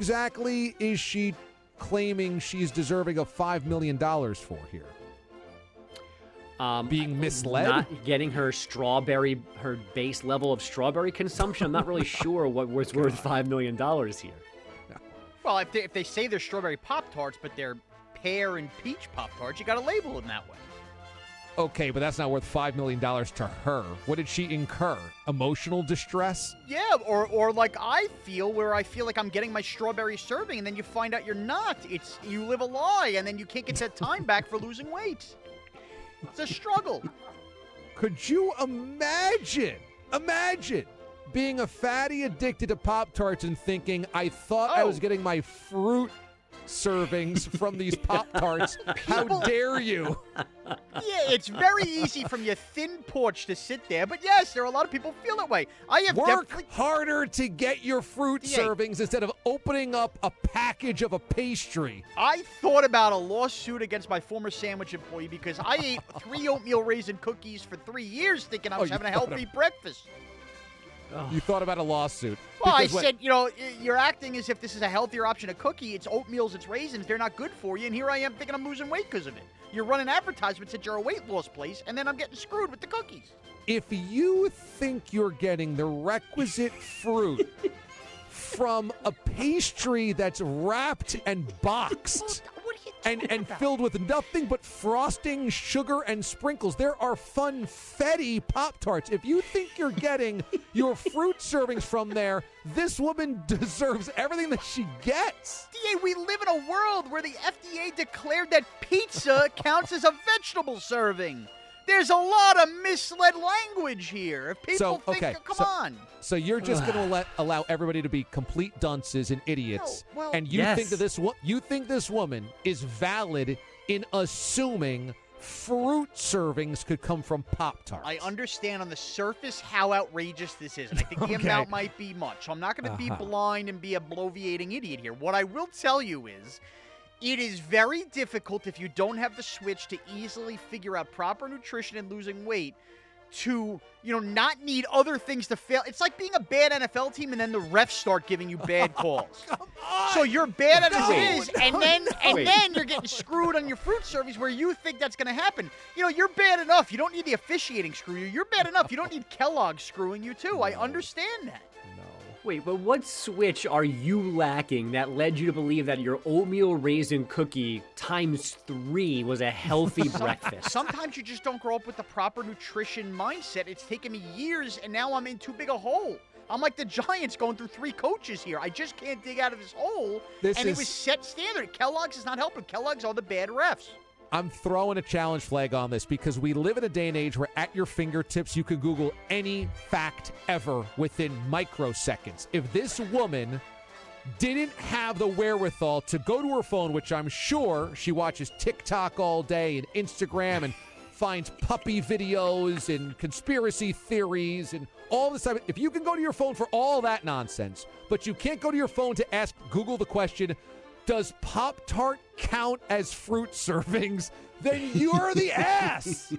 exactly is she claiming she's deserving of $5 million for here? Being misled? Not getting her base level of strawberry consumption. I'm not really sure what was worth $5 million here. Well, if they say they're strawberry Pop-Tarts, but they're pear and peach Pop-Tarts, you got to label them that way. Okay, but that's not worth $5 million to her. What did she incur? Emotional distress? Yeah, or like I feel like I'm getting my strawberry serving, and then you find out you're not. You live a lie, and then you can't get that time back for losing weight. It's a struggle. Could you imagine being a fatty addicted to Pop-Tarts and thinking, I thought I was getting my fruit servings from these Pop-Tarts. How dare you? Yeah, it's very easy from your thin porch to sit there, but yes, there are a lot of people who feel that way. Work harder to get your fruit servings instead of opening up a package of a pastry. I thought about a lawsuit against my former sandwich employee because I ate 3 oatmeal raisin cookies for 3 years thinking I was having a healthy breakfast. You thought about a lawsuit. Well, I said, you're acting as if this is a healthier option, a cookie. It's oatmeals, it's raisins. They're not good for you. And here I am thinking I'm losing weight because of it. You're running advertisements that you're a weight loss place, and then I'm getting screwed with the cookies. If you think you're getting the requisite fruit from a pastry that's wrapped and boxed and filled with nothing but frosting, sugar, and sprinkles, there are funfetti Pop-Tarts. If you think you're getting your fruit servings from there, this woman deserves everything that she gets. DA, we live in a world where the FDA declared that pizza counts as a vegetable serving. There's a lot of misled language here. If people come on. So you're just going to allow everybody to be complete dunces and idiots, and you think that this woman is valid in assuming fruit servings could come from Pop-Tarts. I understand on the surface how outrageous this is, and I think the amount might be much. So I'm not going to be blind and be a bloviating idiot here. What I will tell you is, it is very difficult if you don't have the switch to easily figure out proper nutrition and losing weight to, not need other things to fail. It's like being a bad NFL team and then the refs start giving you bad calls. Come on. So you're bad at it, and then you're getting screwed on your fruit servings where you think that's going to happen. You're bad enough. You don't need the officiating screw you. You're bad enough. You don't need Kellogg screwing you too. I understand that. Wait, but what switch are you lacking that led you to believe that your oatmeal raisin cookie times 3 was a healthy breakfast? Sometimes you just don't grow up with the proper nutrition mindset. It's taken me years, and now I'm in too big a hole. I'm like the Giants going through 3 coaches here. I just can't dig out of this hole. It was set standard. Kellogg's is not helping. Kellogg's are the bad refs. I'm throwing a challenge flag on this because we live in a day and age where at your fingertips you could Google any fact ever within microseconds. If this woman didn't have the wherewithal to go to her phone, which I'm sure she watches TikTok all day and Instagram and finds puppy videos and conspiracy theories and all this stuff. If you can go to your phone for all that nonsense, but you can't go to your phone to ask Google the question, does Pop-Tart count as fruit servings? Then you're the ass.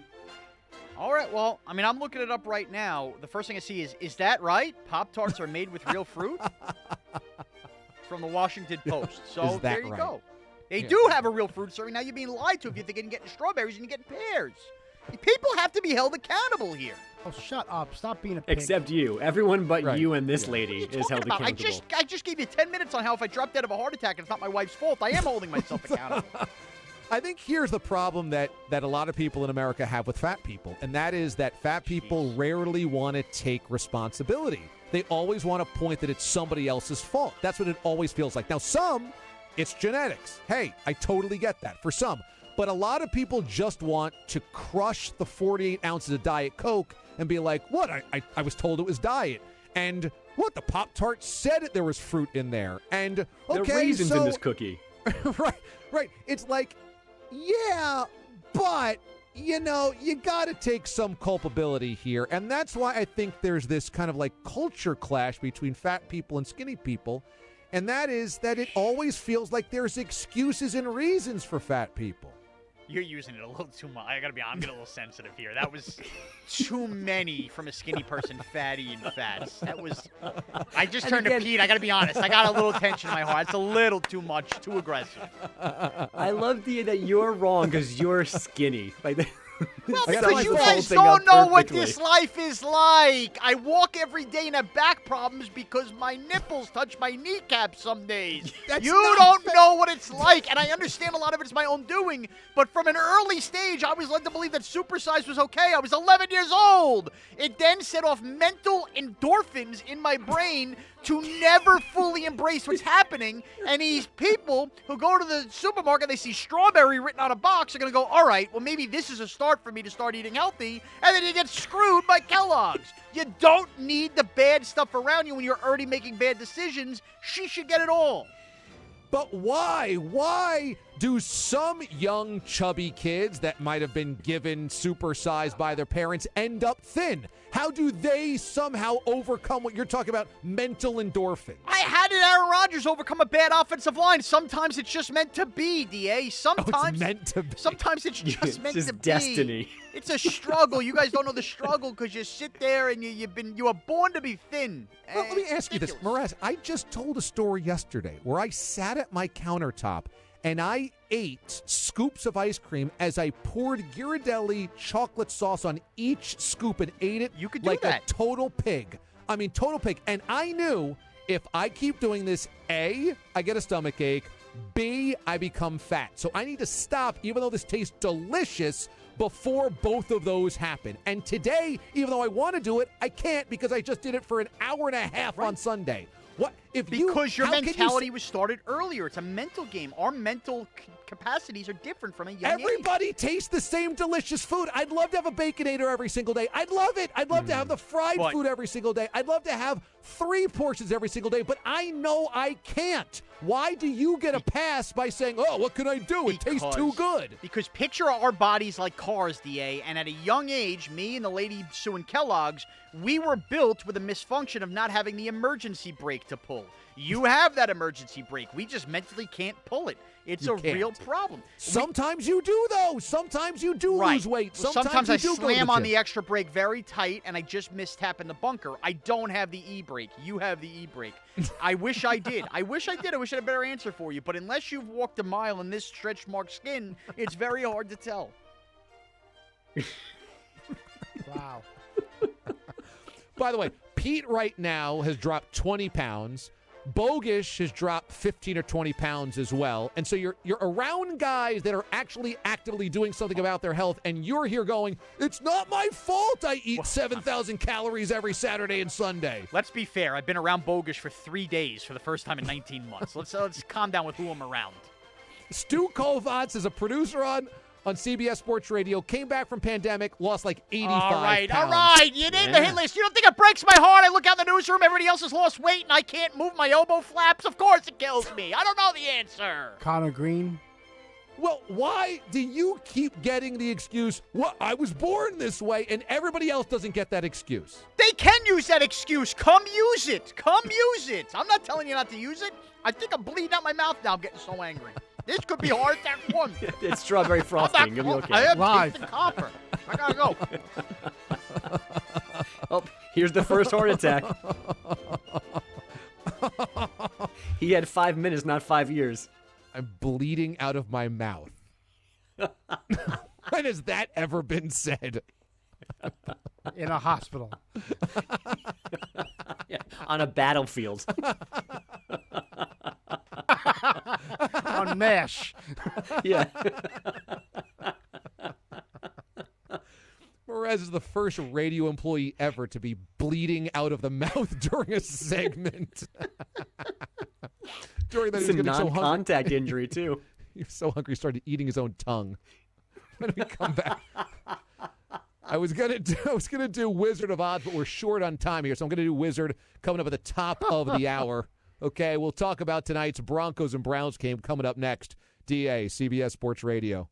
All right, well, I'm looking it up right now. The first thing I see is that right? Pop-Tarts are made with real fruit? From the Washington Post. So there you go. They do have a real fruit serving. Now you're being lied to if you think you're getting strawberries and you're getting pears. People have to be held accountable here. Oh, shut up. Stop being a pig. Except you. Everyone but you and this lady is held accountable. I just gave you 10 minutes on how if I drop dead of a heart attack, it's not my wife's fault. I am holding myself accountable. I think here's the problem that a lot of people in America have with fat people, and that is that fat people rarely want to take responsibility. They always want to point that it's somebody else's fault. That's what it always feels like. Now, some, it's genetics. Hey, I totally get that for some. But a lot of people just want to crush the 48 ounces of Diet Coke and be like, what? I was told it was diet. And what? The Pop-Tart said there was fruit in there. And, okay, there are raisins in this cookie. Right. It's like, yeah, but, you got to take some culpability here. And that's why I think there's this kind of like culture clash between fat people and skinny people. And that is that it always feels like there's excuses and reasons for fat people. You're using it a little too much. I'm getting a little sensitive here. That was too many from a skinny person, fatty and fats. That was. I just turned to Pete. I got to be honest. I got a little tension in my heart. It's a little too much, too aggressive. I love that you're wrong because you're skinny. Well, because you guys don't know what this life is like. I walk every day and have back problems because my nipples touch my kneecaps some days. You don't know what it's like, and I understand a lot of it is my own doing, but from an early stage, I was led to believe that supersize was okay. I was 11 years old. It then set off mental endorphins in my brain to never fully embrace what's happening, and these people who go to the supermarket, they see strawberry written on a box, are going to go, all right, well, maybe this is a start for me to start eating healthy, and then you get screwed by Kellogg's. You don't need the bad stuff around you when you're already making bad decisions. She should get it all. But why? Why do some young, chubby kids that might have been given supersized by their parents end up thin? How do they somehow overcome what you're talking about, mental endorphins? How did Aaron Rodgers overcome a bad offensive line? Sometimes it's just meant to be, D.A. Sometimes it's meant to be. Sometimes it's just meant to be. Destiny. It's a struggle. You guys don't know the struggle because you sit there and you were born to be thin. Well, let me ask you this, Mraz. I just told a story yesterday where I sat at my countertop and I ate scoops of ice cream as I poured Ghirardelli chocolate sauce on each scoop and ate it like a total pig. I mean, total pig. And I knew if I keep doing this, A, I get a stomach ache, B, I become fat. So I need to stop, even though this tastes delicious, before both of those happen. And today, even though I want to do it, I can't because I just did it for an hour and a half on Sunday. What if because your mentality was started earlier. It's a mental game. Our mental capacities are different from a young Everybody tastes the same delicious food. I'd love to have a Baconator every single day. I'd love it. I'd love to have the fried food every single day. I'd love to have 3 portions every single day, but I know I can't. Why do you get a pass by saying, oh, what can I do? It tastes too good. Because picture our bodies like cars, D.A., and at a young age, me and the lady suing Kellogg's, we were built with a misfunction of not having the emergency brake to pull. You have that emergency brake. We just mentally can't pull it. It's a real problem. Sometimes you do, though. Sometimes you do lose weight. Sometimes I slam on the extra brake very tight, and I just mistap in the bunker. I don't have the e-brake. You have the e-brake. I wish I did. I wish I had a better answer for you. But unless you've walked a mile in this stretch-marked skin, it's very hard to tell. Wow. By the way, Pete right now has dropped 20 pounds. Bogish has dropped 15 or 20 pounds as well. And so you're around guys that are actually actively doing something about their health, and you're here going, it's not my fault I eat 7,000 calories every Saturday and Sunday. Let's be fair. I've been around Bogish for 3 days for the first time in 19 months. Let's calm down with who I'm around. Stu Kovacs is a producer on CBS Sports Radio, came back from pandemic, lost like 85 pounds. All right. You named the hit list. You don't think it breaks my heart? I look out the newsroom, everybody else has lost weight, and I can't move my elbow flaps? Of course it kills me. I don't know the answer. Connor Green. Well, why do you keep getting the excuse, well, I was born this way, and everybody else doesn't get that excuse? They can use that excuse. Come use it. Come use it. I'm not telling you not to use it. I think I'm bleeding out my mouth now. I'm getting so angry. This could be heart attack 1. It's strawberry frosting. You'll be okay. I have teeth and copper. I gotta go. Oh, here's the first heart attack. He had 5 minutes, not 5 years. I'm bleeding out of my mouth. When has that ever been said? In a hospital. Yeah, on a battlefield. On MASH. Yeah. Mraz is the first radio employee ever to be bleeding out of the mouth during a segment. It's a non-contact injury, too. He was so hungry he started eating his own tongue. When we come back, I was gonna do Wizard of Oz, but we're short on time here, so I'm gonna do Wizard coming up at the top of the hour. Okay, we'll talk about tonight's Broncos and Browns game coming up next. D.A., CBS Sports Radio.